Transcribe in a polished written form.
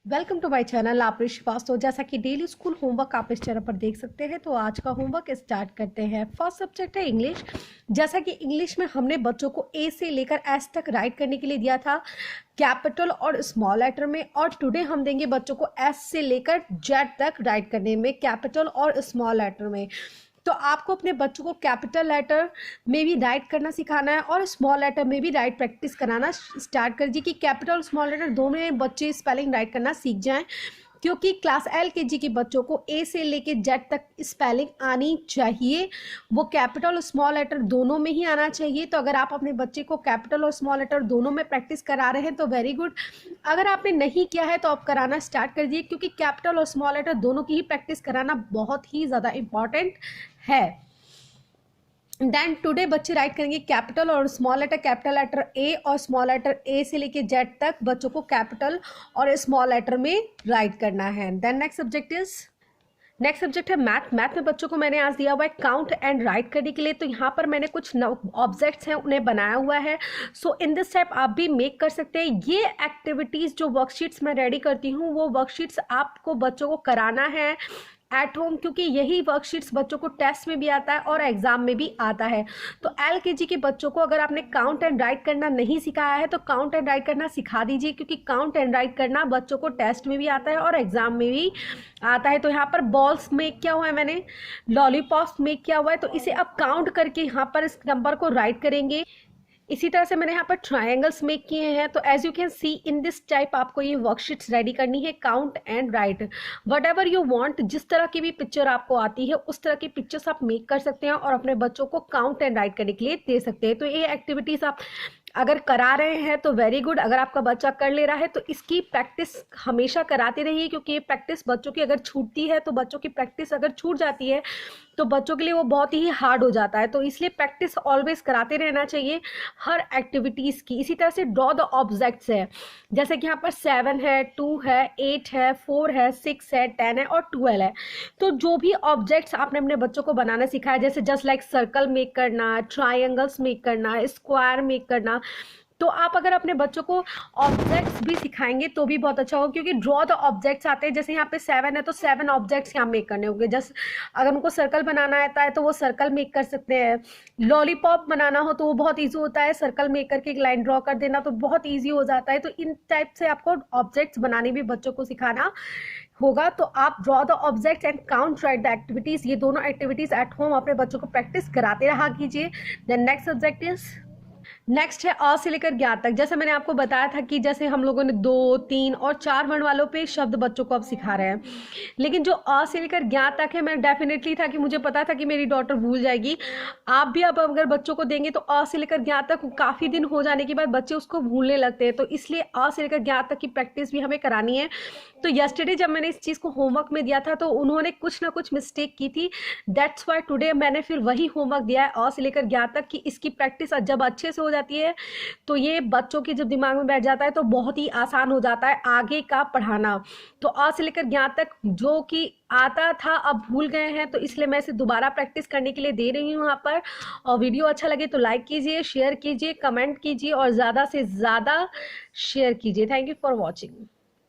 Welcome to my channel आपरी श्रीवास्तव। जैसा कि डेली स्कूल होमवर्क आप इस चैनल पर देख सकते हैं, तो आज का होमवर्क स्टार्ट करते हैं। फर्स्ट सब्जेक्ट है इंग्लिश। जैसा कि इंग्लिश में हमने बच्चों को ए से लेकर एस तक राइट करने के लिए दिया था कैपिटल और स्मॉल लेटर में, और टुडे हम देंगे बच्चों को एस से लेकर जेड तक राइट करने में कैपिटल और स्मॉल लेटर में। तो आपको अपने बच्चों को कैपिटल लेटर में भी राइट करना सिखाना है और स्मॉल लेटर में भी राइट प्रैक्टिस कराना स्टार्ट कर दीजिए कि कैपिटल और स्मॉल लेटर दोनों में बच्चे स्पेलिंग राइट करना सीख जाएं, क्योंकि क्लास LKG के बच्चों को ए से लेके जेड तक स्पेलिंग आनी चाहिए। वो कैपिटल और स्मॉल लेटर दोनों में ही आना चाहिए। तो अगर आप अपने बच्चे को कैपिटल और स्मॉल लेटर दोनों में प्रैक्टिस करा रहे हैं तो वेरी गुड। अगर आपने नहीं किया है तो आप कराना स्टार्ट कर दीजिए, क्योंकि कैपिटल और स्मॉल लेटर दोनों की ही प्रैक्टिस कराना बहुत ही ज़्यादा इम्पॉर्टेंट है। देन टुडे बच्चे राइट करेंगे कैपिटल और small letter, capital letter A और स्मॉल लेटर ए से लेके जेड तक बच्चों को कैपिटल और स्मॉल लेटर में राइट करना है। देन नेक्स्ट सब्जेक्ट है मैथ। मैथ में बच्चों को मैंने आज दिया हुआ है काउंट एंड राइट करने के लिए। तो यहाँ पर मैंने कुछ ऑब्जेक्ट्स हैं उन्हें बनाया हुआ है। सो इन दिस टाइप आप भी मेक कर सकते हैं। ये एक्टिविटीज़ जो वर्कशीट्स मैं रेडी करती हूँ वो वर्कशीट्स आपको बच्चों को कराना है एट होम, क्योंकि यही वर्कशीट्स बच्चों को टेस्ट में भी आता है और एग्जाम में भी आता है। तो LKG के बच्चों को अगर आपने काउंट एंड राइट करना नहीं सिखाया है तो काउंट एंड राइट करना सिखा दीजिए, क्योंकि काउंट एंड राइट करना बच्चों को टेस्ट में भी आता है और एग्जाम में भी आता है। तो यहाँ पर बॉल्स मेक किया हुआ है मैंने, लॉलीपॉप्स मेक किया हुआ है, तो इसे अब काउंट करके यहाँ पर इस नंबर को राइट करेंगे। इसी तरह से मैंने यहाँ पर ट्रायंगल्स मेक किए हैं। तो as you can see in this type आपको ये वर्कशीट्स रेडी करनी है count and write. Whatever you want, जिस तरह की भी पिक्चर आपको आती है उस तरह की पिक्चर्स आप मेक कर सकते हैं और अपने बच्चों को काउंट एंड राइट करने के लिए दे सकते हैं। तो ये एक्टिविटीज़ आप अगर करा रहे हैं तो वेरी गुड। अगर आपका बच्चा कर ले रहा है तो इसकी प्रैक्टिस हमेशा कराते रहिए, क्योंकि ये प्रैक्टिस बच्चों की अगर छूटती है तो बच्चों की प्रैक्टिस अगर छूट जाती है तो बच्चों के लिए वो बहुत ही हार्ड हो जाता है। तो इसलिए प्रैक्टिस ऑलवेज कराते रहना चाहिए हर एक्टिविटीज़ की। इसी तरह से ड्रॉ द ऑब्जेक्ट्स है, जैसे कि यहाँ पर 7 है, 2 है, 8 है, 4 है, 6 है, 10 है और 12 है। तो जो भी ऑब्जेक्ट्स आपने अपने बच्चों को बनाना सिखाया, जैसे जस्ट लाइक सर्कल मेक करना, ट्राइंगल्स मेक करना, स्क्वायर मेक करना, तो आप अगर अपने बच्चों को ऑब्जेक्ट्स भी सिखाएंगे तो भी बहुत अच्छा होगा, क्योंकि ड्रॉ द ऑब्जेक्ट्स आते हैं। जैसे यहाँ पे 7 है तो 7 ऑब्जेक्ट्स यहाँ मेक करने होंगे। जस्ट अगर उनको सर्कल बनाना आता है तो वो सर्कल मेक कर सकते हैं। लॉलीपॉप बनाना हो तो वो बहुत ईजी होता है, सर्कल मेक करके एक लाइन ड्रॉ कर देना तो बहुत ईजी हो जाता है। तो इन टाइप से आपको ऑब्जेक्ट्स बनाने भी बच्चों को सिखाना होगा। तो आप draw the objects and count right the activities, ये दोनों एक्टिविटीज़ एट होम अपने बच्चों को प्रैक्टिस कराते रहा कीजिए। देन नेक्स्ट है अ से लेकर ज्ञात तक। जैसे मैंने आपको बताया था कि जैसे हम लोगों ने 2, 3 और 4 वर्ण वालों पे शब्द बच्चों को अब सिखा रहे हैं, लेकिन जो अ से लेकर ज्ञात तक है, मैं डेफिनेटली था कि मुझे पता था कि मेरी डॉटर भूल जाएगी। आप भी अब अगर बच्चों को देंगे तो अ से लेकर ज्ञात तक काफ़ी दिन हो जाने के बाद बच्चे उसको भूलने लगते हैं। तो इसलिए अ से लेकर ज्ञात तक की प्रैक्टिस भी हमें करानी है। तो यस्टरडे जब मैंने इस चीज़ को होमवर्क में दिया था तो उन्होंने कुछ ना कुछ मिस्टेक की थी। दैट्स वाई टुडे मैंने फिर वही होमवर्क दिया है अ से लेकर ज्ञात तक की। इसकी प्रैक्टिस जब अच्छे से हो जाती है तो ये बच्चों के जब दिमाग में बैठ जाता है तो बहुत ही आसान हो जाता है आगे का पढ़ाना। तो अ से लेकर ज्ञात तक जो कि आता था अब भूल गए हैं, तो इसलिए मैं इसे दोबारा प्रैक्टिस करने के लिए दे रही हूँ यहाँ पर। और वीडियो अच्छा लगे तो लाइक कीजिए, शेयर कीजिए, कमेंट कीजिए और ज़्यादा से ज़्यादा शेयर कीजिए। Thank you for watching.